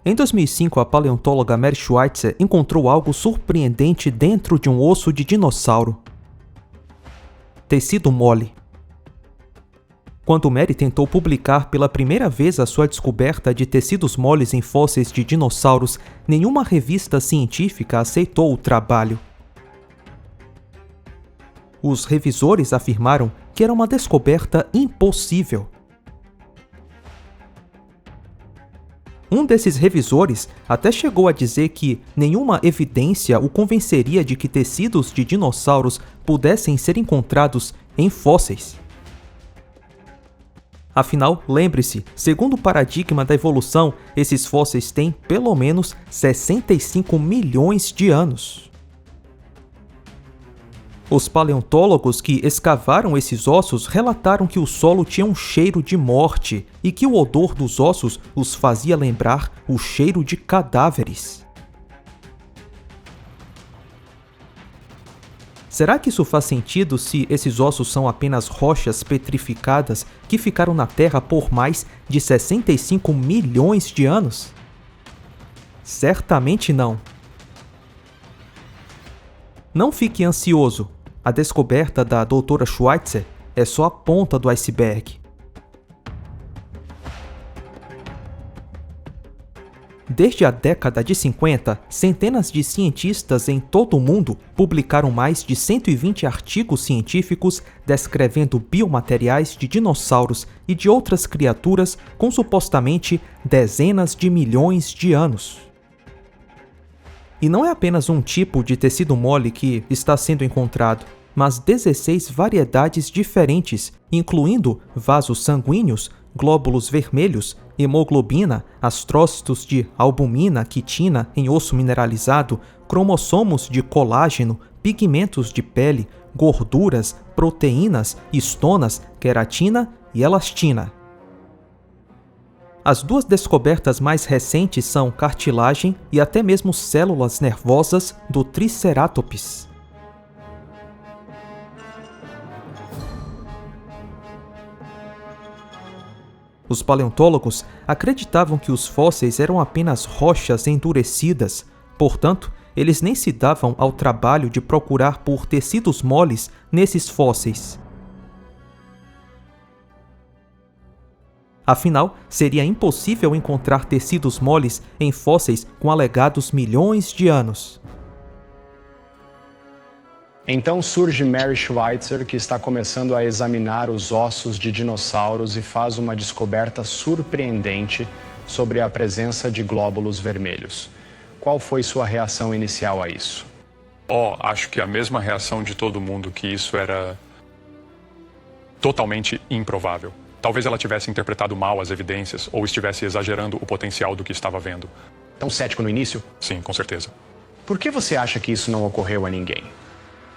Em 2005, a paleontóloga Mary Schweitzer encontrou algo surpreendente dentro de um osso de dinossauro. Tecido mole. Quando Mary tentou publicar pela primeira vez a sua descoberta de tecidos moles em fósseis de dinossauros, nenhuma revista científica aceitou o trabalho. Os revisores afirmaram que era uma descoberta impossível. Um desses revisores até chegou a dizer que nenhuma evidência o convenceria de que tecidos de dinossauros pudessem ser encontrados em fósseis. Afinal, lembre-se, segundo o paradigma da evolução, esses fósseis têm pelo menos 65 milhões de anos. Os paleontólogos que escavaram esses ossos relataram que o solo tinha um cheiro de morte e que o odor dos ossos os fazia lembrar o cheiro de cadáveres. Será que isso faz sentido se esses ossos são apenas rochas petrificadas que ficaram na Terra por mais de 65 milhões de anos? Certamente não. Não fique ansioso, a descoberta da doutora Schweitzer é só a ponta do iceberg. Desde a década de 50, centenas de cientistas em todo o mundo publicaram mais de 120 artigos científicos descrevendo biomateriais de dinossauros e de outras criaturas com supostamente dezenas de milhões de anos. E não é apenas um tipo de tecido mole que está sendo encontrado, mas 16 variedades diferentes, incluindo vasos sanguíneos, glóbulos vermelhos, hemoglobina, astrócitos de albumina, quitina em osso mineralizado, cromossomos de colágeno, pigmentos de pele, gorduras, proteínas, estonas, queratina e elastina. As duas descobertas mais recentes são cartilagem e até mesmo células nervosas do Triceratops. Os paleontólogos acreditavam que os fósseis eram apenas rochas endurecidas, portanto, eles nem se davam ao trabalho de procurar por tecidos moles nesses fósseis. Afinal, seria impossível encontrar tecidos moles em fósseis com alegados milhões de anos. Então surge Mary Schweitzer, que está começando a examinar os ossos de dinossauros e faz uma descoberta surpreendente sobre a presença de glóbulos vermelhos. Qual foi sua reação inicial a isso? Acho que a mesma reação de todo mundo, que isso era totalmente improvável. Talvez ela tivesse interpretado mal as evidências ou estivesse exagerando o potencial do que estava vendo. Tão cético no início? Sim, com certeza. Por que você acha que isso não ocorreu a ninguém?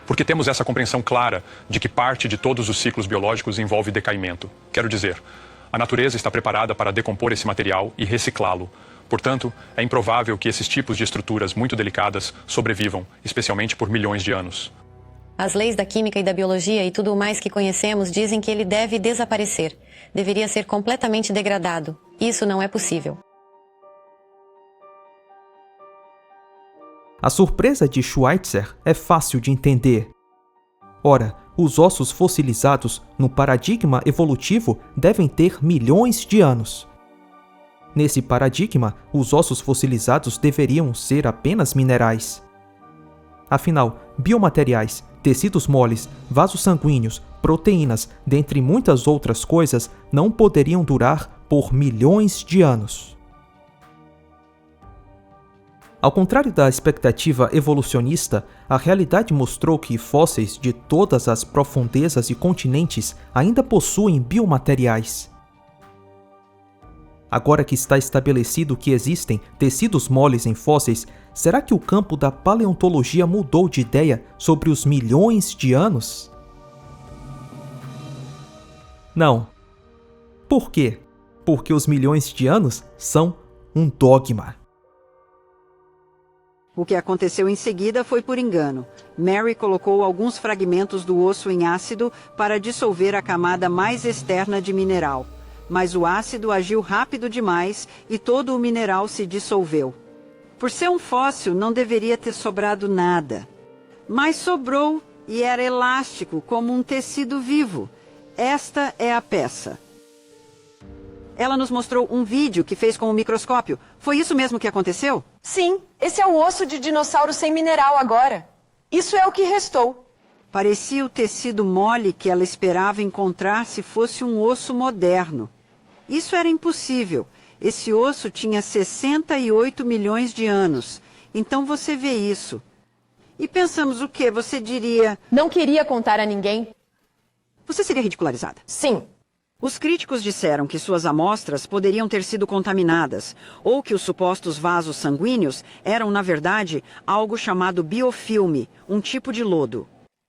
Porque temos essa compreensão clara de que parte de todos os ciclos biológicos envolve decaimento. Quero dizer, a natureza está preparada para decompor esse material e reciclá-lo. Portanto, é improvável que esses tipos de estruturas muito delicadas sobrevivam, especialmente por milhões de anos. As leis da química e da biologia e tudo o mais que conhecemos dizem que ele deve desaparecer. Deveria ser completamente degradado. Isso não é possível. A surpresa de Schweitzer é fácil de entender. Ora, os ossos fossilizados no paradigma evolutivo devem ter milhões de anos. Nesse paradigma, os ossos fossilizados deveriam ser apenas minerais. Afinal, biomateriais, tecidos moles, vasos sanguíneos, proteínas, dentre muitas outras coisas, não poderiam durar por milhões de anos. Ao contrário da expectativa evolucionista, a realidade mostrou que fósseis de todas as profundezas e continentes ainda possuem biomateriais. Agora que está estabelecido que existem tecidos moles em fósseis, será que o campo da paleontologia mudou de ideia sobre os milhões de anos? Não. Por quê? Porque os milhões de anos são um dogma. O que aconteceu em seguida foi por engano. Mary colocou alguns fragmentos do osso em ácido para dissolver a camada mais externa de mineral. mas o ácido agiu rápido demais e todo o mineral se dissolveu. Por ser um fóssil, não deveria ter sobrado nada. Mas sobrou e era elástico, como um tecido vivo. Esta é a peça. Ela nos mostrou um vídeo que fez com o microscópio. Foi isso mesmo que aconteceu? Sim, esse é o osso de dinossauro sem mineral agora. Isso é o que restou. Parecia o tecido mole que ela esperava encontrar se fosse um osso moderno. Isso era impossível. Esse osso tinha 68 milhões de anos. Então você vê isso. E pensamos o quê? Você diria... Não queria contar a ninguém? Você seria ridicularizada? Sim. Os críticos disseram que suas amostras poderiam ter sido contaminadas, ou que os supostos vasos sanguíneos eram, na verdade, algo chamado biofilme, um tipo de lodo.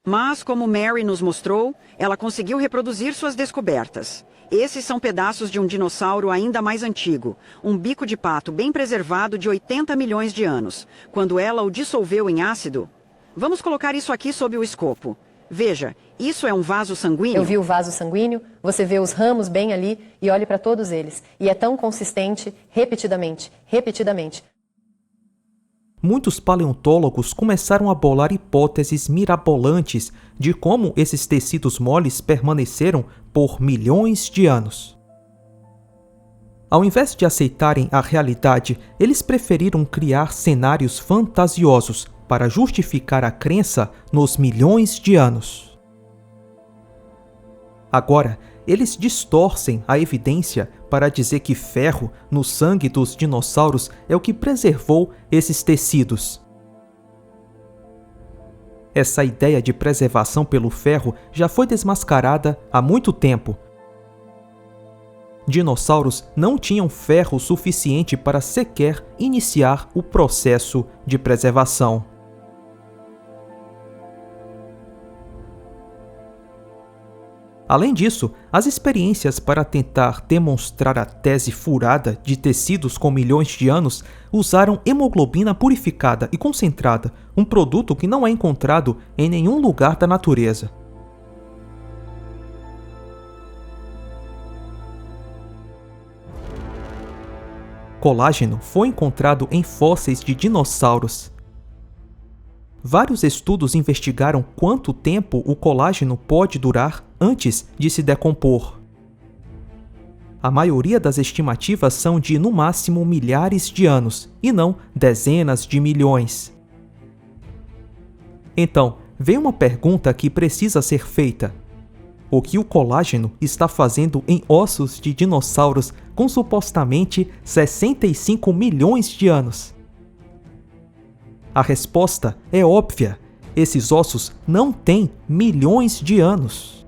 Mas, como Mary nos mostrou, ela conseguiu reproduzir suas descobertas. Esses são pedaços de um dinossauro ainda mais antigo, um bico de pato bem preservado de 80 milhões de anos. Quando ela o dissolveu em ácido... Vamos colocar isso aqui sob o escopo. Veja, isso é um vaso sanguíneo? Eu vi o vaso sanguíneo, você vê os ramos bem ali e olhe para todos eles. E é tão consistente, repetidamente, repetidamente. Muitos paleontólogos começaram a bolar hipóteses mirabolantes de como esses tecidos moles permaneceram por milhões de anos. Ao invés de aceitarem a realidade, eles preferiram criar cenários fantasiosos para justificar a crença nos milhões de anos. Agora, eles distorcem a evidência para dizer que ferro no sangue dos dinossauros é o que preservou esses tecidos. Essa ideia de preservação pelo ferro já foi desmascarada há muito tempo. Dinossauros não tinham ferro suficiente para sequer iniciar o processo de preservação. Além disso, as experiências para tentar demonstrar a tese furada de tecidos com milhões de anos usaram hemoglobina purificada e concentrada, um produto que não é encontrado em nenhum lugar da natureza. Colágeno foi encontrado em fósseis de dinossauros. Vários estudos investigaram quanto tempo o colágeno pode durar antes de se decompor. A maioria das estimativas são de, no máximo, milhares de anos, e não dezenas de milhões. Então, vem uma pergunta que precisa ser feita. O que o colágeno está fazendo em ossos de dinossauros com supostamente 65 milhões de anos? A resposta é óbvia. Esses ossos não têm milhões de anos.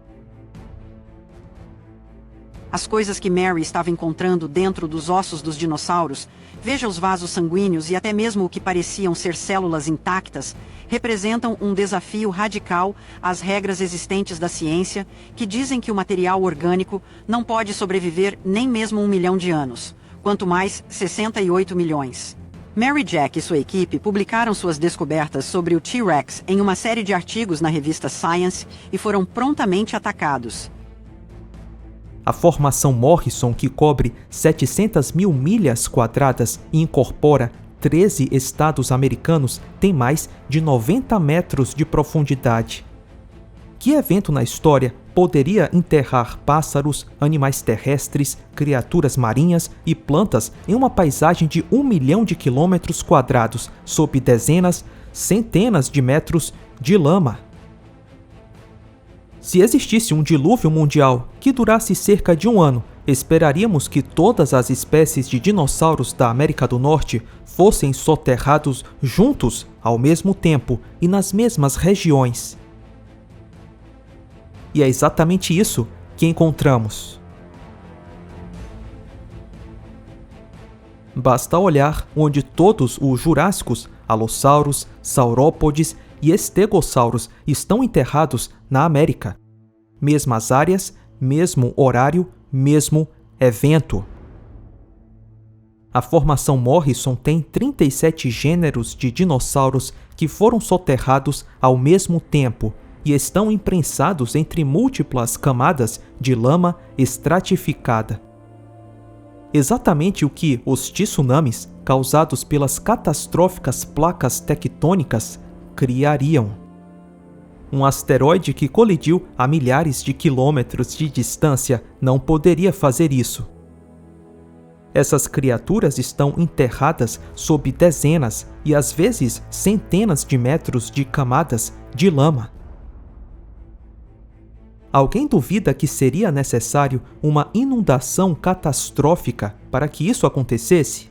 As coisas que Mary estava encontrando dentro dos ossos dos dinossauros, veja os vasos sanguíneos e até mesmo o que pareciam ser células intactas, representam um desafio radical às regras existentes da ciência, que dizem que o material orgânico não pode sobreviver nem mesmo 1 milhão de anos, quanto mais 68 milhões. Mary Jack e sua equipe publicaram suas descobertas sobre o T-Rex em uma série de artigos na revista Science e foram prontamente atacados. A formação Morrison, que cobre 700 mil milhas quadradas e incorpora 13 estados americanos, tem mais de 90 metros de profundidade. Que evento na história poderia enterrar pássaros, animais terrestres, criaturas marinhas e plantas em uma paisagem de 1 milhão de quilômetros quadrados, sob dezenas, centenas de metros de lama? Se existisse um dilúvio mundial que durasse cerca de 1 ano, esperaríamos que todas as espécies de dinossauros da América do Norte fossem soterrados juntos ao mesmo tempo e nas mesmas regiões. E é exatamente isso que encontramos. Basta olhar onde todos os jurássicos, alossauros, saurópodes e estegossauros estão enterrados na América. Mesmas áreas, mesmo horário, mesmo evento. A formação Morrison tem 37 gêneros de dinossauros que foram soterrados ao mesmo tempo e estão imprensados entre múltiplas camadas de lama estratificada. exatamente o que os tsunamis, causados pelas catastróficas placas tectônicas, criariam. Um asteroide que colidiu a milhares de quilômetros de distância não poderia fazer isso. Essas criaturas estão enterradas sob dezenas e às vezes centenas de metros de camadas de lama. Alguém duvida que seria necessário uma inundação catastrófica para que isso acontecesse?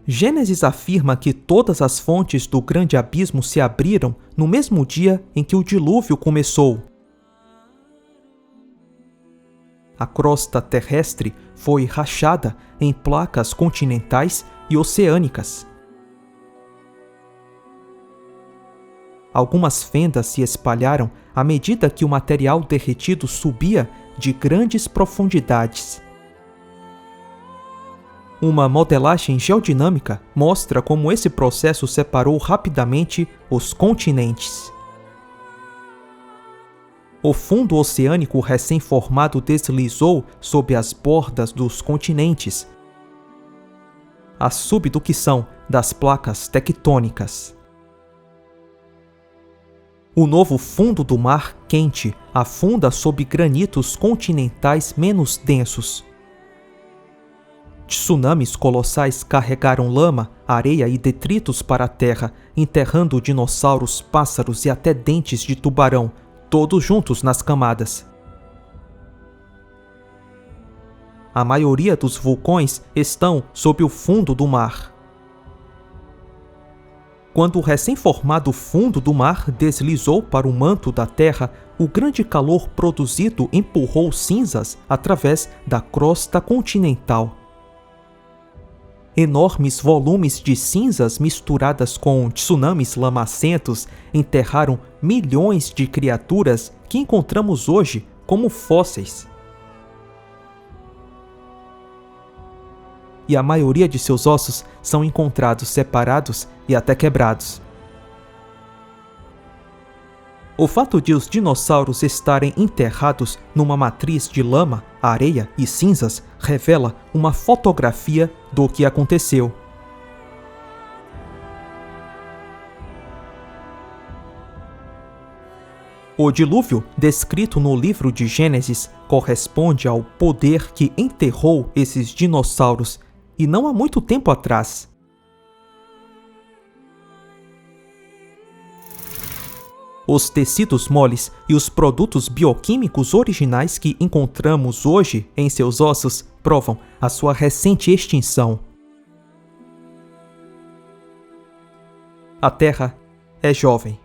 Gênesis afirma que todas as fontes do grande abismo se abriram no mesmo dia em que o dilúvio começou. A crosta terrestre foi rachada em placas continentais e oceânicas. Algumas fendas se espalharam à medida que o material derretido subia de grandes profundidades. Uma modelagem geodinâmica mostra como esse processo separou rapidamente os continentes. O fundo oceânico recém-formado deslizou sob as bordas dos continentes, a subducção das placas tectônicas. O novo fundo do mar quente afunda sob granitos continentais menos densos. Tsunamis colossais carregaram lama, areia e detritos para a terra, enterrando dinossauros, pássaros e até dentes de tubarão, todos juntos nas camadas. A maioria dos vulcões estão sob o fundo do mar. Quando o recém-formado fundo do mar deslizou para o manto da Terra, o grande calor produzido empurrou cinzas através da crosta continental. Enormes volumes de cinzas misturadas com tsunamis lamacentos enterraram milhões de criaturas que encontramos hoje como fósseis. E a maioria de seus ossos são encontrados separados e até quebrados. O fato de os dinossauros estarem enterrados numa matriz de lama, areia e cinzas revela uma fotografia do que aconteceu. O dilúvio, descrito no livro de Gênesis, corresponde ao poder que enterrou esses dinossauros, e não há muito tempo atrás. Os tecidos moles e os produtos bioquímicos originais que encontramos hoje em seus ossos provam a sua recente extinção. A Terra é jovem.